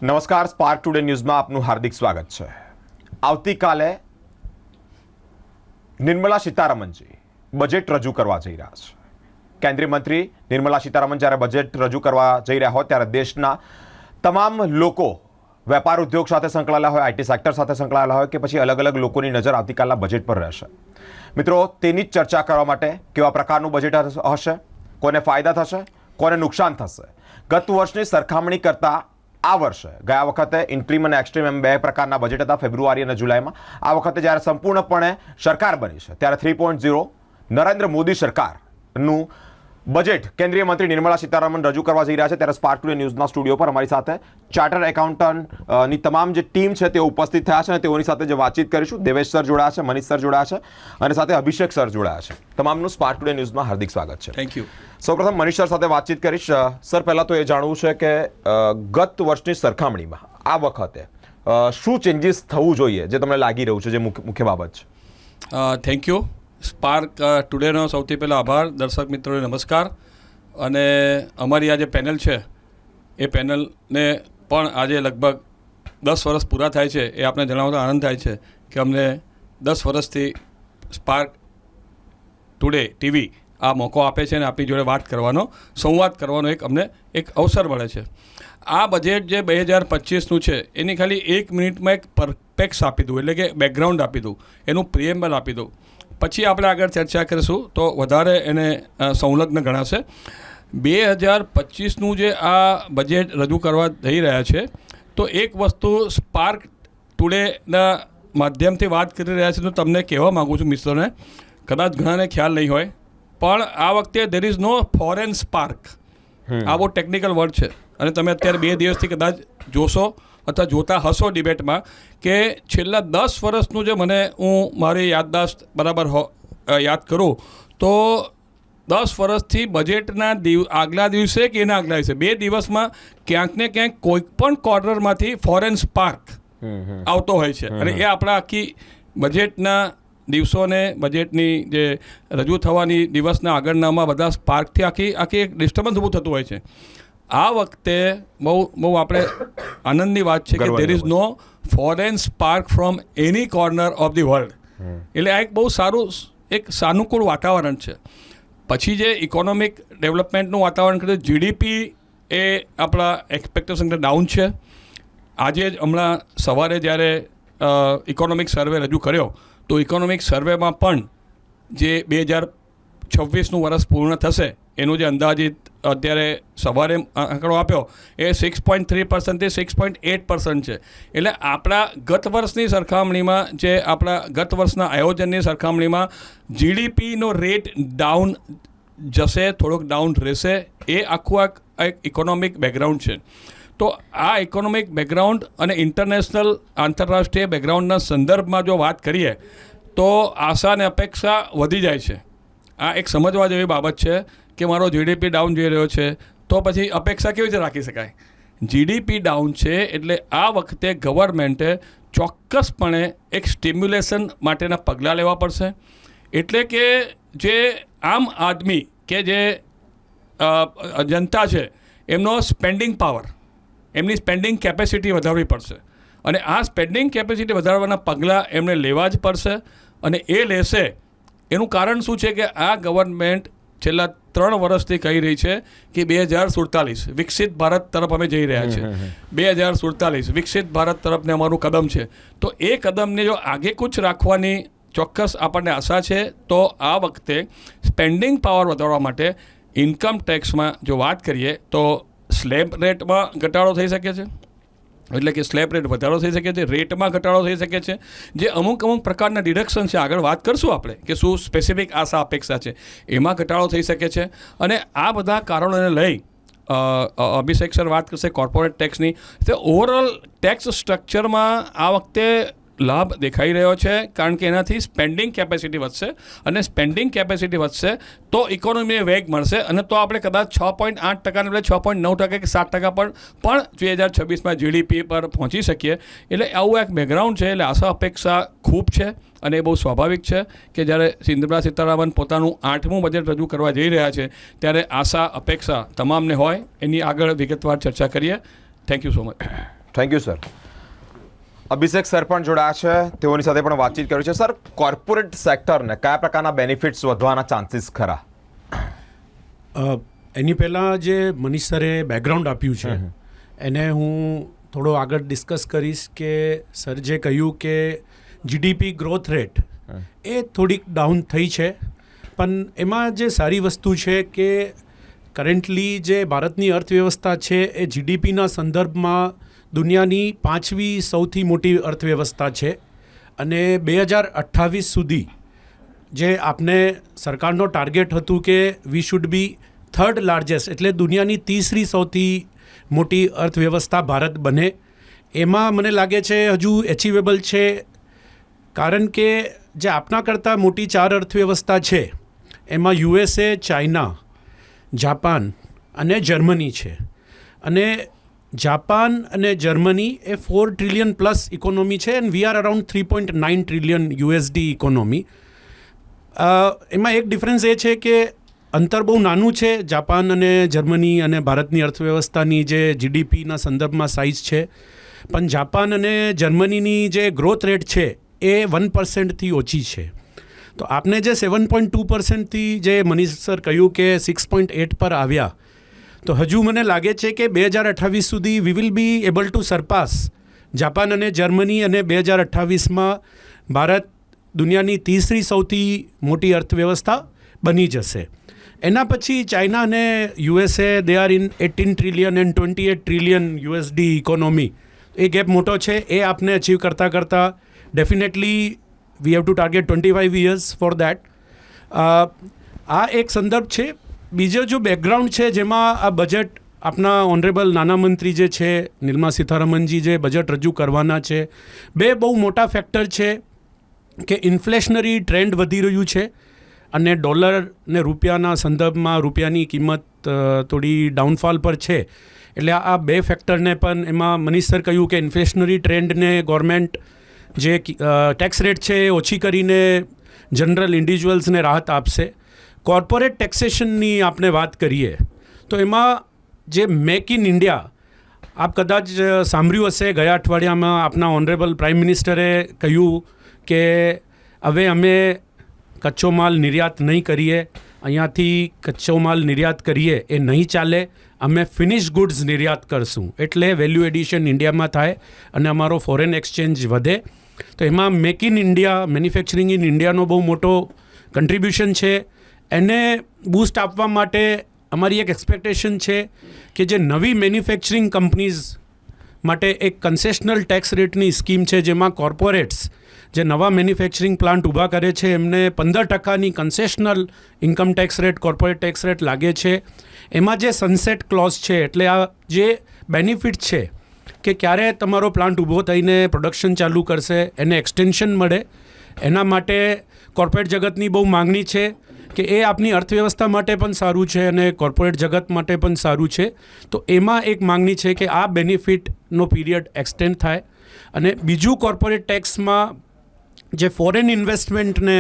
નમસ્કાર, spark today ન્યૂઝમાં આપનું હાર્દિક સ્વાગત છે। આવતીકાલે નિર્મલા સીતારમણજી બજેટ રજૂ કરવા જઈ રહ્યા છે। કેન્દ્રીય મંત્રી નિર્મલા સીતારમણ જ્યારે બજેટ રજૂ કરવા જઈ રહ્યા હોય ત્યારે દેશના તમામ લોકો વેપાર ઉદ્યોગ સાથે સંકળાયેલા હોય, આઈટી સેક્ટર સાથે સંકળાયેલા હોય કે પછી અલગ અલગ લોકોની નજર આવતીકાલના બજેટ પર રહેશે। મિત્રો, તેની જ ચર્ચા કરવા માટે કેવા પ્રકારનું બજેટ હશે, કોને ફાયદા થશે, કોને નુકસાન થશે, ગત વર્ષની સરખામણી કરતાં આ વર્ષે ગયા વખતે ઇન્ટ્રીમ અને એક્સ્ટ્રીમ એમ બે પ્રકારના બજેટ હતા ફેબ્રુઆરી અને જુલાઈમાં। આ વખતે જ્યારે સંપૂર્ણપણે સરકાર બની છે ત્યારે 3.0 નરેન્દ્ર મોદી સરકારનું બજેટ કેન્દ્રીય મંત્રી નિર્મલા સીતારમણ રજૂ કરવા જઈ રહ્યા છે। ત્યારે સ્પાર્ક ટુડે ન્યૂઝના સ્ટુડિયો પર અમારી સાથે ચાર્ટર્ડ એકાઉન્ટન્ટની તમામ જે ટીમ છે તેઓ ઉપસ્થિત થયા છે અને તેઓની સાથે જે વાતચીત કરીશું, દેવેશ સર જોડાયા છે, મનીષ સર જોડાયા છે અને સાથે અભિષેક સર જોડાયા છે। તમામનું સ્પાર્ક ટુડે ન્યૂઝમાં હાર્દિક સ્વાગત છે। Thank you. સૌપ્રથમ મનીષ સર સાથે વાતચીત કરીશ। સર, પહેલાં તો એ જાણવું છે કે ગત વર્ષની સરખામણીમાં આ વખતે શું ચેન્જીસ થવું જોઈએ જે તમને લાગી રહ્યું છે, જે મુખ્ય બાબત છે? Thank you. સ્પાર્ક ટુડેનો સૌથી પહેલાં આભાર। દર્શક મિત્રોને નમસ્કાર। અને અમારી આ જે પેનલ છે એ પેનલને પણ આજે લગભગ 10 વર્ષ પૂરા થાય છે એ આપણે જણાવતા આનંદ થાય છે કે અમને 10 વર્ષથી સ્પાર્ક ટુડે ટીવી આ મોકો આપે છે અને આપણી જોડે વાત કરવાનો, સંવાદ કરવાનો અમને એક અવસર મળે છે। આ બજેટ જે 2025નું છે એની ખાલી 1 મિનિટમાં એક પરફેક્ટ આપી દઉં, એટલે કે બેકગ્રાઉન્ડ આપી દઉં, એનું પ્રિએમ્બલ આપી દઉં, પછી આપણે આગળ ચર્ચા કરીશું તો વધારે એને સંલગ્ન ગણાશે। 2025નું જે આ બજેટ રજૂ કરવા જઈ રહ્યા છે તો એક વસ્તુ સ્પાર્ક ટુડેના માધ્યમથી વાત કરી રહ્યા છે તો તમને કહેવા માગું છું મિત્રોને, કદાચ ઘણાને ખ્યાલ નહીં હોય પણ આ વખતે there is no foreign spark. આ બહુ ટેકનિકલ વર્ડ છે અને તમે અત્યારે 2 દિવસથી કદાચ જોશો અથવા જોતા હશો ડિબેટમાં કે છેલ્લા 10 વર્ષનું જે હું મારી યાદદાસ્ત બરાબર યાદ કરું તો 10 વર્ષથી બજેટના આગલા દિવસે કે એના આગલા દિવસે 2 દિવસમાં ક્યાંક ને ક્યાંક કોઈ પણ કોર્નરમાંથી ફોરેન સ્પાર્ક આવતો હોય છે અને એ આપણા આખી બજેટના દિવસોને, બજેટની જે રજૂ થવાની દિવસના આગળનામાં બધા સ્પાર્કથી આખી એક ડિસ્ટર્બન્સ ઊભું થતું હોય છે। આ વખતે બહુ આપણે આનંદની વાત છે કે there is no foreign spark from any corner of the world. એટલે આ એક બહુ સારું એક સાનુકૂળ વાતાવરણ છે। પછી જે ઇકોનોમિક ડેવલપમેન્ટનું વાતાવરણ કરીએ, જીડીપી એ આપણા એક્સપેક્ટેશન કરતાં ડાઉન છે। આજે જ હમણાં સવારે જ્યારે ઇકોનોમિક સર્વે રજૂ કર્યો તો ઇકોનોમિક સર્વેમાં પણ જે 2026નું વર્ષ પૂર્ણ થશે એનું જે અંદાજિત અત્યારે સવારે આંકડો આપ્યો એ 6.3%થી 6.8% છે। એટલે આપણા ગત વર્ષની સરખામણીમાં જે આપણા ગત વર્ષના આયોજનની સરખામણીમાં જીડીપીનો રેટ ડાઉન જશે, થોડોક ડાઉન રહેશે। એ આખું એક ઇકોનોમિક બેકગ્રાઉન્ડ છે। તો આ ઇકોનોમિક બેકગ્રાઉન્ડ અને ઇન્ટરનેશનલ આંતરરાષ્ટ્રીય બેકગ્રાઉન્ડના સંદર્ભમાં જો વાત કરીએ તો આશા અને અપેક્ષા વધી જાય છે। આ એક સમજવા જેવી બાબત છે કે મારો જીડીપી ડાઉન જઈ રહ્યો છે તો પછી અપેક્ષા કેવી રીતે રાખી શકાય? જીડીપી ડાઉન છે એટલે આ વખતે ગવર્મેન્ટે ચોક્કસપણે એક સ્ટિમ્યુલેશન માટેના પગલાં લેવા પડશે। એટલે કે જે આમ આદમી કે જે જનતા છે એમનો સ્પેન્ડિંગ પાવર, એમની સ્પેન્ડિંગ કેપેસિટી વધારવી પડશે અને આ સ્પેન્ડિંગ કેપેસિટી વધારવાના પગલાં એમણે લેવા જ પડશે અને એ લેશે। એનું કારણ શું છે કે આ ગવર્મેન્ટ છેલ્લા 3 વર્ષથી કહી રહી છે કે 2047 વિકસિત ભારત તરફ અમે જઈ રહ્યા છીએ। 2047 વિકસિત ભારત તરફને અમારું કદમ છે। તો એ કદમને જો આગેકૂચ રાખવાની ચોક્કસ આપણને આશા છે તો આ વખતે સ્પેન્ડિંગ પાવર વધારવા માટે ઇન્કમ ટેક્સમાં જો વાત કરીએ તો સ્લેબ રેટમાં ઘટાડો થઈ શકે છે, એટલે કે સ્લેબ રેટ વધારો થઈ શકે છે, રેટમાં ઘટાડો થઈ શકે છે, જે અમુક પ્રકારના ડિડક્શન છે, આગળ વાત કરશું આપણે કે શું સ્પેસિફિક આશા અપેક્ષા છે, એમાં ઘટાડો થઈ શકે છે। અને આ બધા કારણોને લઈ અભિષેક સર વાત કરશે કોર્પોરેટ ટેક્સની, તો ઓવરઓલ ટેક્સ સ્ટ્રક્ચરમાં આ વખતે લાભ દેખાઈ રહ્યો છે કારણ કે એનાથી સ્પેન્ડિંગ કેપેસિટી વધશે અને સ્પેન્ડિંગ કેપેસિટી વધશે તો ઇકોનોમીને વેગ મળશે અને તો આપણે કદાચ 6.8% એટલે 6.9% કે 7% પણ 2026માં જીડીપી પર પહોંચી શકીએ। એટલે આવું એક બેકગ્રાઉન્ડ છે। એટલે આશા અપેક્ષા ખૂબ છે અને એ બહુ સ્વાભાવિક છે કે જ્યારે નિર્મલા સીતારમણ પોતાનું 8મું બજેટ રજૂ કરવા જઈ રહ્યા છે ત્યારે આશા અપેક્ષા તમામને હોય। એની આગળ વિગતવાર ચર્ચા કરીએ। Thank you so much. Thank you sir. Abhishek sir પણ જોડાયા છે, તેઓની સાથે પણ વાતચીત કરી છે. સર, કોર્પોરેટ સેક્ટરને કયા પ્રકારના બેનિફિટ્સ વધવાના ચાન્સીસ ખરા? એની પહેલાં જે મનીષ સરે બેકગ્રાઉન્ડ આપ્યું છે એને હું થોડો આગળ ડિસ્કસ કરીશ કે સર જે કહ્યું કે જીડીપી ગ્રોથ રેટ એ થોડીક ડાઉન થઈ છે, પણ એમાં જે સારી વસ્તુ છે કે કરન્ટલી જે ભારતની અર્થવ્યવસ્થા છે એ જીડીપીના સંદર્ભમાં દુનિયાની 5મી સૌથી મોટી અર્થવ્યવસ્થા છે અને 2028 સુધી જે આપને સરકારનો ટાર્ગેટ હતું કે we should be third largest એટલે દુનિયાની 3રી સૌથી મોટી અર્થવ્યવસ્થા ભારત બને, એમાં મને લાગે છે હજુ એચિવેબલ છે, કારણ કે જે આપના કરતાં મોટી 4 અર્થવ્યવસ્થા છે એમાં યુએસએ, ચાઇના, જાપાન અને જર્મની છે. અને જાપાન અને જર્મની એ 4 ટ્રિલિયન પ્લસ ઇકોનોમી છે and we are around 3.9 trillion USD economy. એમાં એક ડિફરન્સ એ છે કે અંતર બહુ નાનું છે જાપાન અને જર્મની અને ભારતની અર્થવ્યવસ્થાની જે જીડીપીના સંદર્ભમાં સાઇઝ છે, પણ જાપાન અને જર્મનીની જે ગ્રોથ રેટ છે એ 1%થી ઓછી છે. તો આપને જે 7.2%થી જે મનીષ સર કહ્યું કે 6.8 પર આવ્યા, તો હજુ મને લાગે છે કે 2028 સુધી we will be able to surpass Japan અને જર્મની, અને 2028માં ભારત દુનિયાની 3રી સૌથી મોટી અર્થવ્યવસ્થા બની જશે. એના પછી ચાઇના અને USA they are in 18 trillion and 28 trillion USD economy. A gap મોટો છે, એ આપને અચીવ કરતાં definitely we have to target 25 years for that. આ એક સંદર્ભ છે. બીજો જો બેકગ્રાઉન્ડ છે જેમાં આ બજેટ આપના ઓનરેબલ નાના મંત્રી જે છે નિર્મલા સીતારમણજી જે બજેટ રજૂ કરવાના છે, બે બહુ મોટા ફેક્ટર છે કે ઇન્ફ્લેશનરી ટ્રેન્ડ વધી રહ્યું છે અને ડોલર ને રૂપિયાના સંદર્ભમાં રૂપિયાની કિંમત થોડી ડાઉનફોલ પર છે. એટલે આ બે ફેક્ટરને પણ એમાં મનીષ સર કહ્યું કે ઇન્ફ્લેશનરી ટ્રેન્ડને ગવર્મેન્ટ જે ટેક્સ રેટ છે એ ઓછી કરીને જનરલ ઇન્ડિવિજ્યુઅલ્સને રાહત આપશે. કોર્પોરેટ ટેક્સેશનની આપણે વાત કરીએ તો એમાં જે મેક ઇન ઇન્ડિયા, આપ કદાચ સાંભળ્યું હશે ગયા અઠવાડિયામાં આપના ઓનરેબલ પ્રાઇમ મિનિસ્ટરે કહ્યું કે હવે અમે કચ્ચો માલ નિર્યાત નહીં કરીએ, અહીંયાથી કચ્ચો માલ નિર્યાત કરીએ એ નહીં ચાલે, અમે ફિનિશ ગુડ્સ નિર્યાત કરશું, એટલે વેલ્યુ એડિશન ઇન્ડિયામાં થાય અને અમારો ફોરેન એક્સચેન્જ વધે. તો એમાં make in India, manufacturing in ઇન્ડિયાનો બહુ મોટો કન્ટ્રીબ્યુશન છે. એને બૂસ્ટ આપવા માટે અમારી એક એક્સપેક્ટેશન છે કે જે નવી મેન્યુફેક્ચરિંગ કંપનીઝ માટે એક કન્સેશનલ ટેક્સ રેટની સ્કીમ છે, જેમાં કોર્પોરેટ્સ જે નવા મેન્યુફેક્ચરિંગ પ્લાન્ટ ઊભા કરે છે એમને 15%ની concessional income tax rate, corporate tax rate લાગે છે. એમાં જે સનસેટ ક્લોઝ છે, એટલે આ જે બેનિફિટ છે કે ક્યારે તમારો પ્લાન્ટ ઊભો થઈને પ્રોડક્શન ચાલુ કરશે એને એક્સટેન્શન મળે, એના માટે કોર્પોરેટ જગતની બહુ માગણી છે કે એ આપની અર્થવ્યવસ્થા માટે પણ સારું છે અને કોર્પોરેટ જગત માટે પણ સારું છે. તો એમાં એક માગણી છે કે આ બેનિફિટનો પીરિયડ એક્સટેન્ડ થાય. અને બીજું કોર્પોરેટ ટેક્સમાં જે ફોરેન ઇન્વેસ્ટમેન્ટને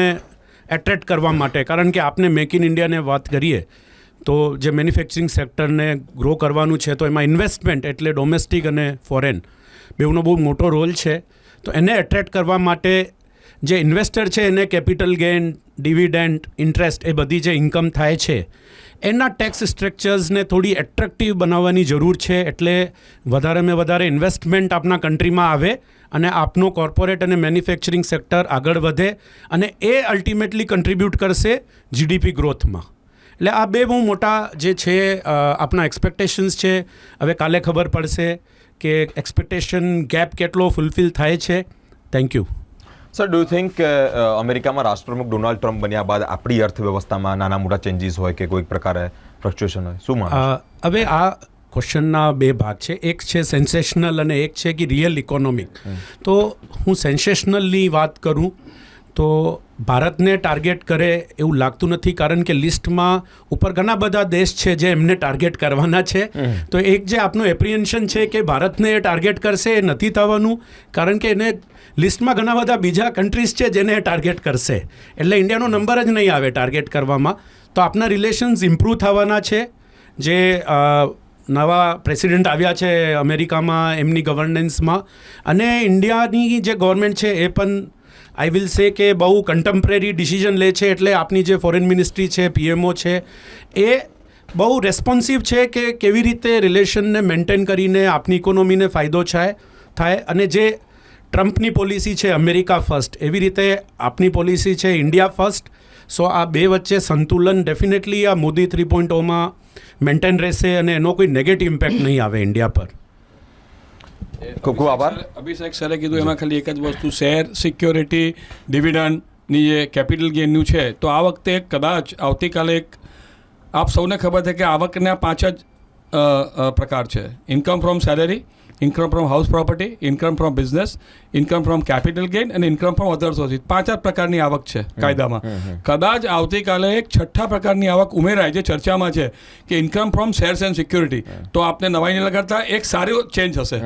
એટ્રેક્ટ કરવા માટે, કારણ કે આપને મેક ઇન ઇન્ડિયાને વાત કરીએ તો જે મેન્યુફેક્ચરિંગ સેક્ટરને ગ્રો કરવાનું છે, તો એમાં ઇન્વેસ્ટમેન્ટ એટલે ડોમેસ્ટિક અને ફોરેન બેઉનો બહુ મોટો રોલ છે. તો એને એટ્રેક્ટ કરવા માટે જે ઇન્વેસ્ટર છે એને કેપિટલ ગેઇન, ડિવિડન્ડ, ઇન્ટરેસ્ટ એ બધી જે ઇન્કમ થાય છે એના ટેક્સ સ્ટ્રક્ચર્સને થોડી એટ્રેક્ટિવ બનાવવાની જરૂર છે, એટલે વધારેમાં વધારે ઇન્વેસ્ટમેન્ટ આપણા કન્ટ્રીમાં આવે અને આપનો કોર્પોરેટ અને મેન્યુફેક્ચરિંગ સેક્ટર આગળ વધે અને એ અલ્ટિમેટલી કન્ટ્રીબ્યુટ કરશે જીડીપી ગ્રોથમાં. એટલે આ બે બહુ મોટા જે છે આપણા એક્સપેક્ટેશન્સ છે. હવે કાલે ખબર પડશે કે એક્સપેક્ટેશન ગેપ કેટલો ફૂલફિલ થાય છે. Thank you. Sir, do you think અમેરિકામાં રાષ્ટ્રપ્રમુખ ડોનાલ્ડ ટ્રમ્પ બન્યા બાદ આપણી અર્થવ્યવસ્થામાં નાના મોટા ચેન્જીસ હોય કે કોઈક પ્રકારે ફ્લક્ચ્યુએશન હોય? શું માનો? હવે આ ક્વેશ્ચનના બે ભાગ છે, એક છે સેન્સેશનલ અને એક છે કે રિયલ ઇકોનોમિક. તો હું સેન્સેશનલની વાત કરું તો ભારતને ટાર્ગેટ કરે એવું લાગતું નથી, કારણ કે લિસ્ટમાં ઉપર ઘણા બધા દેશ છે જે એમને ટાર્ગેટ કરવાના છે. તો એક જે આપનું એપ્રિહેન્શન છે કે ભારતને એ ટાર્ગેટ કરશે એ નથી થવાનું, કારણ કે એને લિસ્ટમાં ઘણા બધા બીજા કન્ટ્રીઝ છે જેને ટાર્ગેટ કરશે, એટલે ઇન્ડિયાનો નંબર જ નહીં આવે ટાર્ગેટ કરવામાં. તો આપના રિલેશન્સ ઇમ્પ્રૂવ થવાના છે. જે નવા પ્રેસિડેન્ટ આવ્યા છે અમેરિકામાં એમની ગવર્નન્સમાં, અને ઇન્ડિયાની જે ગવર્મેન્ટ છે એ પણ આઈ વિલ સે કે બહુ કન્ટેમ્પરરી ડિસિઝન લે છે. એટલે આપની જે ફોરેન મિનિસ્ટ્રી છે, પીએમઓ છે, એ બહુ રેસ્પોન્સિવ છે કે કેવી રીતે રિલેશનને મેન્ટેન કરીને આપની ઇકોનોમીને ફાયદો થાય. અને જે ટ્રમ્પની પોલિસી છે અમેરિકા ફર્સ્ટ, એવી રીતે આપની પોલિસી છે ઇન્ડિયા ફર્સ્ટ. સો આ બે વચ્ચે સંતુલન ડેફિનેટલી આ મોદી 3.0માં મેન્ટેન રહેશે અને એનો કોઈ નેગેટિવ ઇમ્પેક્ટ નહીં આવે ઇન્ડિયા પર. ખૂબ ખૂબ આભાર. અભિષેક સરે કીધું એમાં ખાલી એક જ વસ્તુ, શેર સિક્યોરિટી ડિવિડન્ડની જે કેપિટલ ગેઇનનું છે, તો આ વખતે કદાચ આવતીકાલે એક આપ સૌને ખબર છે કે આવકના 5 જ પ્રકાર છે: income from salary, income from house property, income from business, income from capital gain અને ઇન્કમ ફ્રોમ અધર સોર્સિસ. 5 જ પ્રકારની આવક છે કાયદામાં. કદાચ આવતીકાલે એક 6થા પ્રકારની આવક ઉમેરાય, જે ચર્ચામાં છે કે income from shares and security, તો આપને નવાઈ નહીં લગાડતા એક સારો ચેન્જ હશે.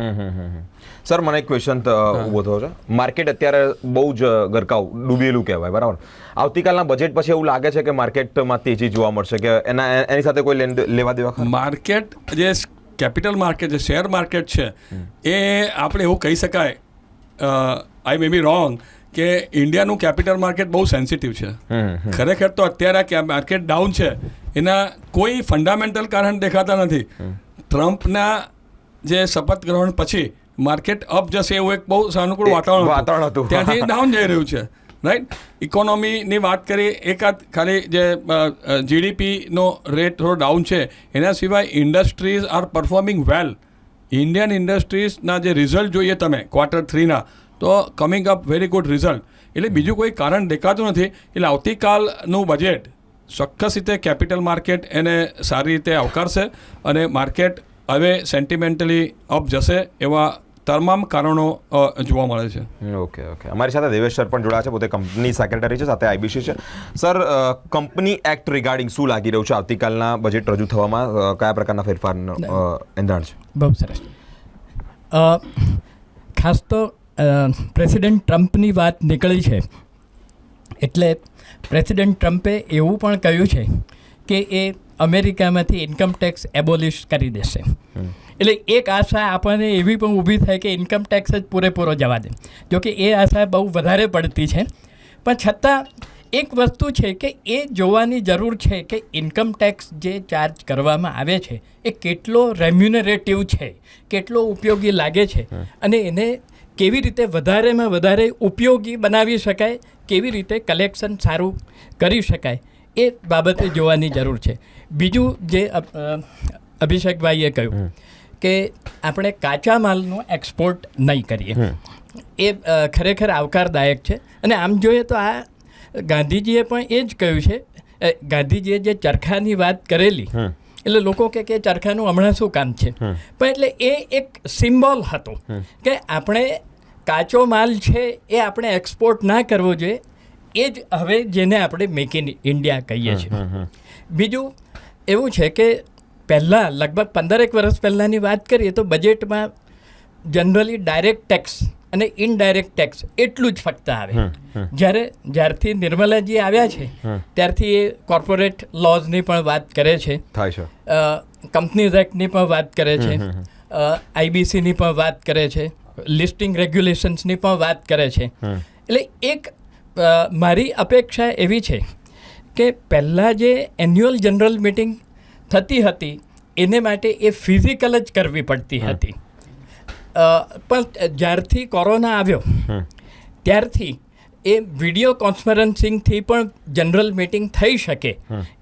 સર, મને એક ક્વેશ્ચન ઊભો થયો છે. માર્કેટ અત્યારે બહુ જ ગરકાવ ડૂબેલું કહેવાય, બરાબર? આવતીકાલના બજેટ પછી એવું લાગે છે કે માર્કેટમાં તેજી જોવા મળશે કે એની સાથે કોઈ લેવા દેવા? માર્કેટ જે કેપિટલ માર્કેટ છે, શેર માર્કેટ છે, એ આપણે એવું કહી શકાય, આઈ મે બી રોંગ, કે ઇન્ડિયાનું કેપિટલ માર્કેટ બહુ સેન્સિટિવ છે. ખરેખર તો અત્યારે માર્કેટ ડાઉન છે એના કોઈ ફંડામેન્ટલ કારણ દેખાતા નથી. ટ્રમ્પના જે શપથ ગ્રહણ પછી માર્કેટ અપ જશે એવું એક બહુ સાનુકૂળ વાતાવરણ હતું, ત્યાંથી ડાઉન જઈ રહ્યું છે. રાઈટ. ઇકોનોમીની વાત કરીએ, એકાદ ખાલી જે જીડીપીનો રેટ થોડો ડાઉન છે, એના સિવાય ઇન્ડસ્ટ્રીઝ આર પરફોર્મિંગ વેલ. ઇન્ડિયન ઇન્ડસ્ટ્રીઝના જે રિઝલ્ટ જોઈએ તમે Q3ના, તો coming up very good result. એટલે બીજું કોઈ કારણ દેખાતું નથી. એટલે આવતીકાલનું બજેટ ચોક્કસ રીતે કેપિટલ માર્કેટ એને સારી રીતે આવકારશે અને માર્કેટ હવે સેન્ટિમેન્ટલી અપ જશે એવા તમામ કારણો જોવા મળે છે. ઓકે. અમારી સાથે દેવેશ સર પણ જોડાયા છે, પોતે કંપની સેક્રેટરી છે, સાથે આઈબીસી છે. સર, કંપની એક્ટ રિગાર્ડિંગ શું લાગી રહ્યું છે? આવતીકાલના બજેટ રજૂ થવામાં કયા પ્રકારના ફેરફારનું એંધાણ છે? બહુ સરસ. ખાસ તો પ્રેસિડેન્ટ ટ્રમ્પની વાત નીકળી છે, એટલે પ્રેસિડેન્ટ ટ્રમ્પે એવું પણ કહ્યું છે કે એ અમેરિકામાંથી ઇન્કમ ટેક્સ એબોલિશ કરી દેશે. એટલે એક આશા આપણને એવી પણ ઊભી થાય કે ઇન્કમ ટેક્સ જ પૂરેપૂરો જવા દે. જોકે એ આશા બહુ વધારે પડતી છે, પણ છતાં એક વસ્તુ છે કે એ જોવાની જરૂર છે કે ઇન્કમ ટેક્સ જે ચાર્જ કરવામાં આવે છે એ કેટલો રેમ્યુનરેટિવ છે, કેટલો ઉપયોગી લાગે છે, અને એને કેવી રીતે વધારેમાં વધારે ઉપયોગી બનાવી શકાય, કેવી રીતે કલેક્શન સારું કરી શકાય, એ બાબતે જોવાની જરૂર છે. બીજું જે અભિષેકભાઈએ કહ્યું કે આપણે કાચા માલનો એક્સપોર્ટ નહીં કરીએ, એ ખરેખર આવકારદાયક છે. અને આમ જોઈએ તો આ ગાંધીજીએ પણ એ જ કહ્યું છે. ગાંધીજીએ જે ચરખાની વાત કરેલી, એટલે લોકો કે ચરખાનું હમણાં શું કામ છે, પણ એટલે એ એક સિમ્બોલ હતો કે આપણે કાચો માલ છે એ આપણે એક્સપોર્ટ ના કરવો જોઈએ. એ જ હવે જેને આપણે મેક ઇન ઇન્ડિયા કહીએ છીએ. બીજું એવું છે કે પહેલાં લગભગ 15 વર્ષ પહેલાંની વાત કરીએ તો બજેટમાં જનરલી ડાયરેક્ટ ટેક્સ અને ઇનડાયરેક્ટ ટેક્સ એટલું જ ફક્ત આવે. જ્યારથી નિર્મલાજી આવ્યા છે ત્યારથી એ કોર્પોરેટ લોઝની પણ વાત કરે છે, કંપનીઝ એક્ટની પણ વાત કરે છે, આઈબીસીની પણ વાત કરે છે, લિસ્ટિંગ રેગ્યુલેશન્સની પણ વાત કરે છે. એટલે એક મારી અપેક્ષા એવી છે કે પહેલાં જે એન્યુઅલ જનરલ મિટિંગ થતી હતી એને માટે એ ફિઝિકલ જ કરવી પડતી હતી, પણ જ્યારથી કોરોના આવ્યો ત્યારથી એ વિડીયો કોન્ફરન્સિંગથી પણ જનરલ મિટિંગ થઈ શકે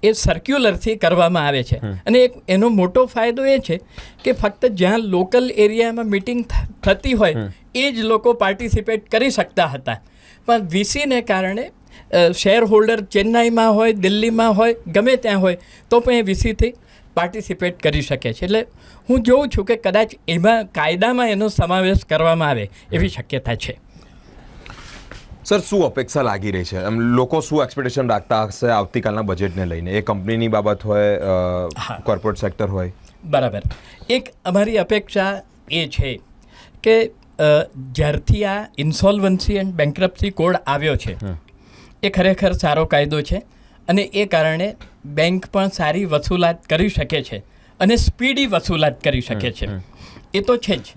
એ સર્ક્યુલરથી કરવામાં આવે છે. અને એનો મોટો ફાયદો એ છે કે ફક્ત જ્યાં લોકલ એરિયામાં મિટિંગ થતી હોય એ જ લોકો પાર્ટિસિપેટ કરી શકતા હતા, પણ વીસીને કારણે શેર હોલ્ડર ચેન્નાઈમાં હોય, દિલ્હીમાં હોય, ગમે ત્યાં હોય તો પણ એ વીસીથી પાર્ટિસિપેટ કરી શકે છે. એટલે હું જોઉં છું કે કદાચ એમાં કાયદામાં એનો સમાવેશ કરવામાં આવે એવી શક્યતા છે. સર, શું અપેક્ષા લાગી રહી છે? લોકો શું એક્સપેક્ટેશન રાખતા હશે આવતીકાલના બજેટને લઈને? એ કંપનીની બાબત હોય, કોર્પોરેટ સેક્ટર હોય. બરાબર. એક અમારી અપેક્ષા એ છે કે જ્યારથી આ ઇન્સોલ્વન્સી એન્ડ બેન્ક્રપ્સી કોડ આવ્યો છે એ ખરેખર સારો કાયદો છે, અને એ કારણે બેંક પણ સારી વસૂલાત કરી શકે છે અને સ્પીડી વસૂલાત કરી શકે છે. એ તો છે જ.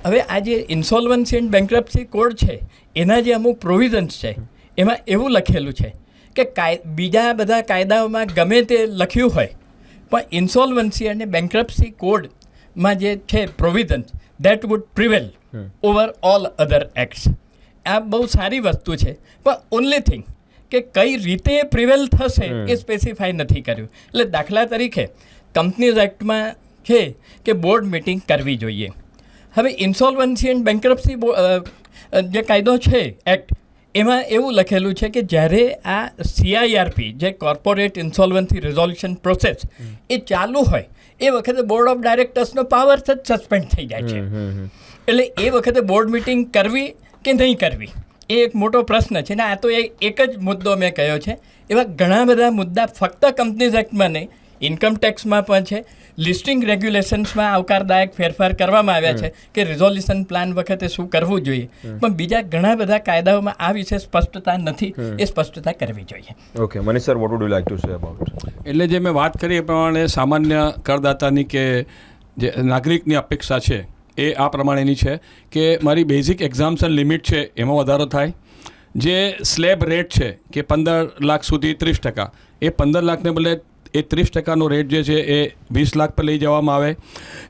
હવે આ જે ઇન્સોલ્વન્સી એન્ડ બેન્ક્રપ્સી કોડ છે એના જે અમુક પ્રોવિઝન્સ છે એમાં એવું લખેલું છે કે બીજા બધા કાયદાઓમાં ગમે તે લખ્યું હોય પણ ઇન્સોલ્વન્સી અને બેન્ક્રપ્સી કોડમાં જે છે provisions that wood prevail over all other acts. આ બહુ સારી વસ્તુ છે પણ ઓનલી થિંગ કે કઈ રીતે પ્રિવેલ થશે એ સ્પેસિફાઈ નથી કર્યું. એટલે દાખલા તરીકે કંપનીઝ એક્ટમાં છે કે બોર્ડ મિટિંગ કરવી જોઈએ. હવે ઇન્સોલ્વન્સી એન્ડ બેન્ક્રપ્સી જે કાયદો છે એક્ટ એમાં એવું લખેલું છે કે જ્યારે આ CIRP જે કોર્પોરેટ ઇન્સોલ્વન્સી રિઝોલ્યુશન પ્રોસેસ એ ચાલુ હોય એ વખતે બોર્ડ ઓફ ડાયરેક્ટર્સનો પાવર જ સસ્પેન્ડ થઈ જાય છે. એટલે એ વખતે બોર્ડ મિટિંગ કરવી કે નહીં કરવી એ એક મોટો પ્રશ્ન છે ને. આ તો એક જ મુદ્દો મેં કહ્યો છે. એવા ઘણા બધા મુદ્દા ફક્ત કંપનીઝ એક્ટમાં નહીં, ઇન્કમ ટેક્સમાં પણ છે, લિસ્ટિંગ રેગ્યુલેશન્સમાં આવકારદાયક ફેરફાર કરવામાં આવ્યા છે કે રિઝોલ્યુશન પ્લાન વખતે શું કરવું જોઈએ, પણ બીજા ઘણા બધા કાયદાઓમાં આ વિશે સ્પષ્ટતા નથી. એ સ્પષ્ટતા કરવી જોઈએ. Okay, Manish sir, what would you like to say about? એટલે જે મેં વાત કરી એ પ્રમાણે સામાન્ય કરદાતાની કે જે નાગરિકની અપેક્ષા છે એ આ પ્રમાણેની છે કે મારી બેઝિક એક્ઝામ્પશન લિમિટ છે એમાં વધારો થાય. જે સ્લેબ રેટ છે કે 15 લાખ સુધી 30%, એ 15 લાખને બદલે એ 30%નો રેટ જે છે એ 20 લાખ પર લઈ જવામાં આવે.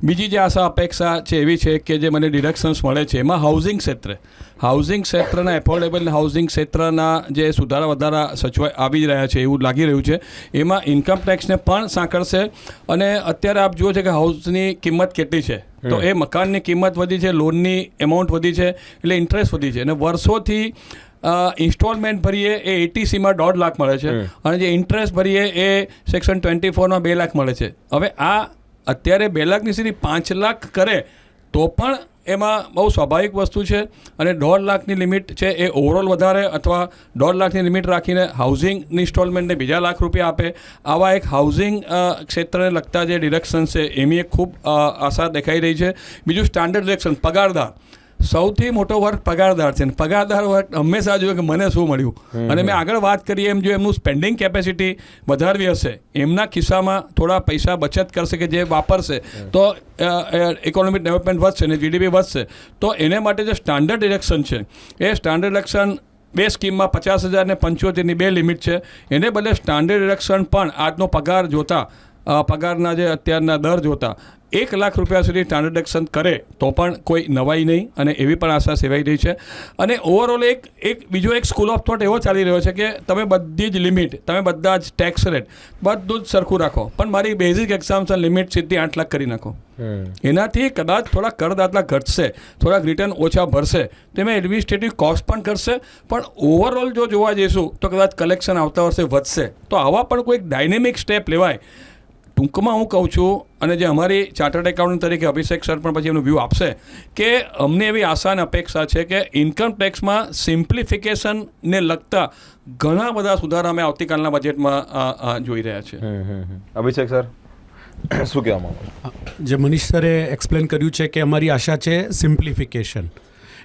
બીજી જે આશા અપેક્ષા છે એવી છે કે જે મને ડિડક્શન્સ મળે છે એમાં હાઉસિંગ ક્ષેત્રના એફોર્ડેબલ હાઉસિંગ ક્ષેત્રના જે સુધારા વધારા સચવાઈ આવી રહ્યા છે એવું લાગી રહ્યું છે. એમાં ઇન્કમ ટેક્સને પણ સાંકળશે. અને અત્યારે આપ જુઓ છો કે હાઉસની કિંમત કેટલી છે, તો એ મકાનની કિંમત વધી છે, લોનની એમાઉન્ટ વધી છે, એટલે ઇન્ટરેસ્ટ વધી છે. અને વર્ષોથી ઇન્સ્ટોલમેન્ટ ભરીએ એ ATCમાં 1.5 લાખ મળે છે અને જે ઇન્ટરેસ્ટ ભરીએ એ સેક્શન 24માં 2 લાખ મળે છે. હવે આ અત્યારે 2 લાખની સીધી 5 લાખ કરે તો પણ એમાં બહુ સ્વાભાવિક વસ્તુ છે. અને 1.5 લાખની લિમિટ છે એ ઓવરઓલ વધારે અથવા 1.5 લાખની લિમિટ રાખીને હાઉસિંગની ઇન્સ્ટોલમેન્ટને બીજા લાખ રૂપિયા આપે. આવા એક હાઉસિંગ ક્ષેત્રને લગતા જે ડિડક્શન છે એની એક ખૂબ આશા દેખાઈ રહી છે. બીજું સ્ટાન્ડર્ડ ડિડક્શન, પગારદાર. સૌથી મોટો વર્ગ પગારદાર છે. પગારદાર વર્ગ હંમેશા જોયું કે મને શું મળ્યું. અને મેં આગળ વાત કરી એમ જો એમનું સ્પેન્ડિંગ કેપેસિટી વધારવી હશે, એમના ખિસ્સામાં થોડા પૈસા બચત કરશે કે જે વાપરશે તો ઇકોનોમિક ડેવલપમેન્ટ વધશે અને GDP વધશે. તો એને માટે જે સ્ટાન્ડર્ડ ડિડક્શન છે એ સ્ટાન્ડર્ડ ડિડક્શન બે સ્કીમમાં 50,000 ને 75,000ની 2 લિમિટ છે. એને બદલે સ્ટાન્ડર્ડ ડિડક્શન પણ આજનો પગાર જોતા, પગારના જે અત્યારના દર જોતા 1 લાખ રૂપિયા સુધી સ્ટાન્ડર્ડ ડિડક્શન કરે તો પણ કોઈ નવાઈ નહીં. અને એવી પણ આશા સેવાઈ રહી છે. અને ઓવરઓલ બીજો એક સ્કૂલ ઓફ થોટ એવો ચાલી રહ્યો છે કે તમે બધી જ લિમિટ, તમે બધા જ ટેક્સ રેટ બધું જ સરખું રાખો, પણ મારી બેઝિક એક્ઝામ્પશન લિમિટ સીધી 8 લાખ કરી નાખો. એનાથી કદાચ થોડા કરદાતા ઘટશે, થોડાક રિટર્ન ઓછા ભરશે, તો એમાં એડમિનિસ્ટ્રેટિવ કોસ્ટ પણ કરશે, પણ ઓવરઓલ જો જોવા જઈશું તો કદાચ કલેક્શન આવતા વર્ષે વધશે. તો આવા પણ કોઈ ડાયનેમિક સ્ટેપ લેવાય. ટૂંકમાં હું કહું છું, અને જે અમારી ચાર્ટર્ડ એકાઉન્ટન્ટ તરીકે અભિષેક સર પણ પછી એનું વ્યૂ આપશે કે અમને એવી આશા અને અપેક્ષા છે કે ઇન્કમ ટેક્સમાં સિમ્પ્લિફિકેશનને લગતા ઘણા બધા સુધારા અમે આવતીકાલના બજેટમાં જોઈ રહ્યા છે. અભિષેક સર, શું કહેવા માંગો? જે મનીષ સરે એક્સપ્લેન કર્યું છે કે અમારી આશા છે સિમ્પ્લિફિકેશન.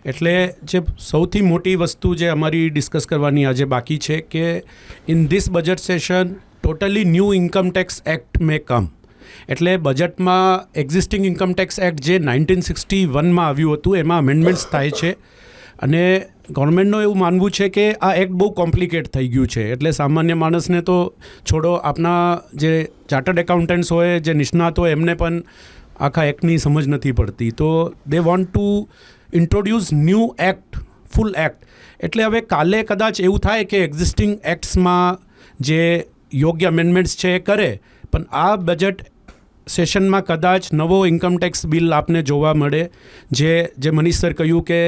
એટલે જે સૌથી મોટી વસ્તુ જે અમારી ડિસ્કસ કરવાની આજે બાકી છે કે in this budget session totally new income tax act may come. એટલે બજેટમાં એક્ઝિસ્ટિંગ ઇન્કમ ટેક્સ એક્ટ જે 1961માં આવ્યું હતું એમાં અમેન્ડમેન્ટ્સ થાય છે. અને ગવર્મેન્ટનું એવું માનવું છે કે આ એક્ટ બહુ કોમ્પ્લિકેટ થઈ ગયું છે. એટલે સામાન્ય માણસને તો છોડો, આપણા જે ચાર્ટર્ડ એકાઉન્ટન્ટ્સ હોય, જે નિષ્ણાત હોય, એમને પણ આખા એક્ટની સમજ નથી પડતી. તો they want to introduce new act, full act. એટલે હવે કાલે કદાચ એવું થાય કે એક્ઝિસ્ટિંગ એક્ટ્સમાં જે યોગ્ય અમેન્ડમેન્ટ્સ છે એ કરે, પણ આ બજેટ સેશનમાં કદાચ નવો ઇન્કમ ટેક્સ બિલ આપને જોવા મળે. જે મનીષ સર કહ્યું કે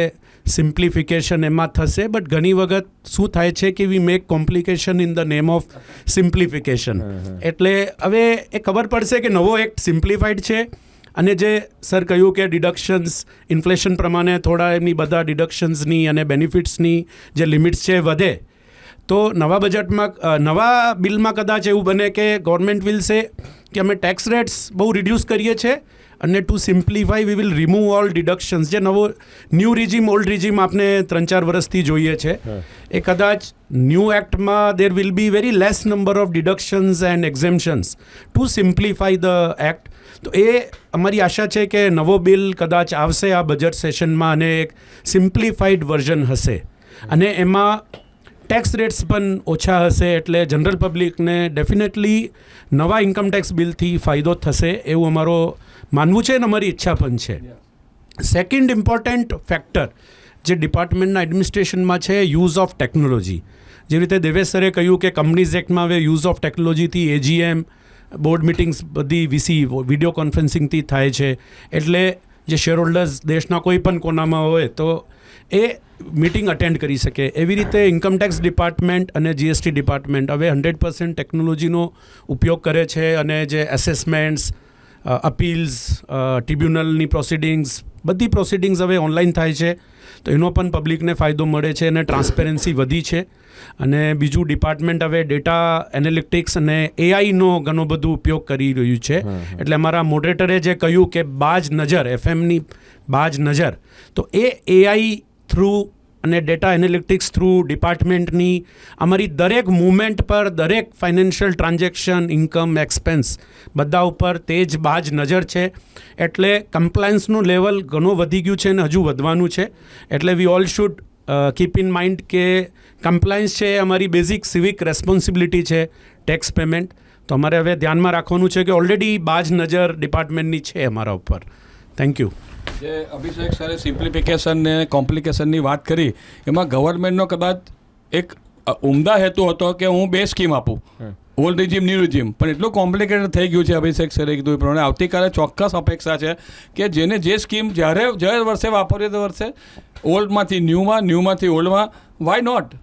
સિમ્પ્લિફિકેશન એમાં થશે, બટ ઘણી વખત શું થાય છે કે we make complication in the name of simplification. એટલે હવે એ ખબર પડશે કે નવો એક્ટ સિમ્પ્લિફાઈડ છે. અને જે સર કહ્યું કે ડિડક્શન્સ ઇન્ફ્લેશન પ્રમાણે થોડા એમની બધા ડિડક્શન્સની અને બેનિફિટ્સની જે લિમિટ્સ છે વધે, તો નવા બજેટમાં, નવા બિલમાં કદાચ એવું બને કે ગવર્મેન્ટ વિલ સે કે અમે ટેક્સ રેટ્સ બહુ રિડ્યુસ કરીએ છીએ અને to simplify we will remove all deductions. જે નવો ન્યૂ રિજીમ, ઓલ્ડ રિજીમ આપણે 3-4 વર્ષથી જોઈએ છે, એ કદાચ ન્યૂ એક્ટમાં there will be very less number of deductions and exemptions to simplify the act. તો એ અમારી આશા છે કે નવો બિલ કદાચ આવશે આ બજેટ સેશનમાં અને એક સિમ્પ્લિફાઈડ વર્ઝન હશે અને એમાં ટેક્સ રેટ્સ પણ ઓછા હશે, એટલે જનરલ પબ્લિકને ડેફિનેટલી નવા ઇન્કમટેક્સ બિલથી ફાયદો થશે એવું અમારો માનવું છે અને અમારી ઈચ્છા પણ છે. સેકન્ડ ઇમ્પોર્ટન્ટ ફેક્ટર જે ડિપાર્ટમેન્ટના એડમિનિસ્ટ્રેશનમાં છે, યુઝ ઓફ ટેકનોલોજી. જેવી રીતે દેવેશ સરે કહ્યું કે કંપનીઝ એક્ટમાં હવે યુઝ ઓફ ટેકનોલોજીથી AGM, બોર્ડ મિટિંગ્સ બધી વિડીયો કોન્ફરન્સિંગથી થાય છે, એટલે જે શેરહોલ્ડર્સ દેશના કોઈ પણ કોનામાં હોય તો એ મિટિંગ અટેન્ડ કરી શકે. એવી રીતે ઇન્કમટેક્સ ડિપાર્ટમેન્ટ અને GST ડિપાર્ટમેન્ટ હવે 100% ટેકનોલોજીનો ઉપયોગ કરે છે અને જે એસેસમેન્ટ્સ, અપીલ્સ, ટ્રિબ્યુનલની પ્રોસિડિંગ્સ, બધી પ્રોસિડિંગ્સ હવે ઓનલાઈન થાય છે, તો એનો પણ પબ્લિકને ફાયદો મળે છે અને ટ્રાન્સપેરન્સી વધી છે. અને બીજું, ડિપાર્ટમેન્ટ હવે ડેટા એનાલિટિક્સ અને AIનો ઘણો બધું ઉપયોગ કરી રહ્યું છે. એટલે અમારા મોડરેટરે જે કહ્યું કે બાજ નજર, FMની બાજ નજર, તો એ AI થ્રુ અને ડેટા એનાલિટિક્સ થ્રુ ડિપાર્ટમેન્ટની અમારી દરેક મૂવમેન્ટ પર, દરેક ફાઇનાન્શિયલ ટ્રાન્ઝેક્શન, ઇન્કમ, એક્સપેન્સ બધા ઉપર તેજ બાજ નજર છે. એટલે કમ્પ્લાયન્સનું લેવલ ઘણું વધી ગયું છે અને હજુ વધવાનું છે. એટલે we all should keep in mind કે કમ્પ્લાયન્સ છે એ અમારી બેઝિક સિવિક રેસ્પોન્સિબિલિટી છે, ટેક્સ પેમેન્ટ. તો અમારે હવે ધ્યાનમાં રાખવાનું છે કે ઓલરેડી બાજ નજર ડિપાર્ટમેન્ટની છે અમારા ઉપર. Thank you. જે અભિષેક સરે સિમ્પ્લિફિકેશન ને કોમ્પ્લિકેશનની વાત કરી, એમાં ગવર્મેન્ટનો કદાચ એક ઉમદા હેતુ હતો કે હું 2 સ્કીમ આપું, ઓલ્ડ રિજીમ, ન્યૂ રિજીમ, પણ એટલું કોમ્પ્લિકેટેડ થઈ ગયું છે અભિષેક સરે કીધું એ પ્રમાણે. આવતીકાલે ચોક્કસ અપેક્ષા છે કે જેને જે સ્કીમ જે વર્ષે વાપરીએ તે વર્ષે ઓલ્ડમાંથી ન્યૂમાં, ન્યૂમાંથી ઓલ્ડમાં, વાય નોટ?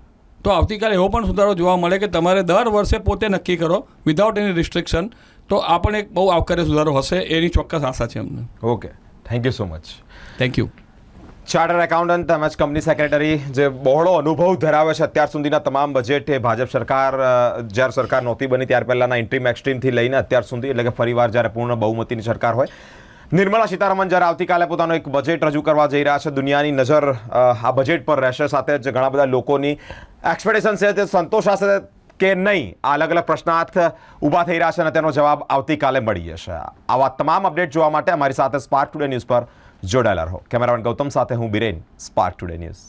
તો આવતીકાલે એવો પણ સુધારો જોવા મળે કે તમારે દર વર્ષે પોતે નક્કી કરો વિધાઉટ એની રિસ્ટ્રિક્શન. તો આ પણ એક બહુ આવકાર્ય સુધારો હશે, એની ચોક્કસ આશા છે અમને. Okay, thank you so much. Thank you. Chartered accountant તેમજ કંપની સેક્રેટરી, જે બહોળો અનુભવ ધરાવે છે અત્યાર સુધીના તમામ બજેટ, એ ભાજપ સરકાર જ્યારે સરકાર નહોતી બની ત્યાર પહેલાંના ઇન્ટ્રીમ એક્સ્ટ્રીમથી લઈને અત્યાર સુધી, એટલે કે ફરીવાર જ્યારે પૂર્ણ બહુમતીની સરકાર હોય. નિર્મલા સીતારમણ જ્યારે આવતીકાલે પોતાનો એક બજેટ રજૂ કરવા જઈ રહ્યા છે, દુનિયાની નજર આ બજેટ પર રહેશે. સાથે જ ઘણા બધા લોકોની એક્સપેક્ટેશન છે તે સંતોષાશે કે નહીં, આ અલગ અલગ પ્રશ્નાર્થ ઊભા થઈ રહ્યા છે અને તેનો જવાબ આવતીકાલે મળી જશે. આવા તમામ અપડેટ જોવા માટે અમારી સાથે સ્પાર્ક ટુડે ન્યૂઝ પર જોડાયેલા રહો. કેમેરામેન ગૌતમ સાથે હું બિરેન, સ્પાર્ક ટુડે ન્યૂઝ.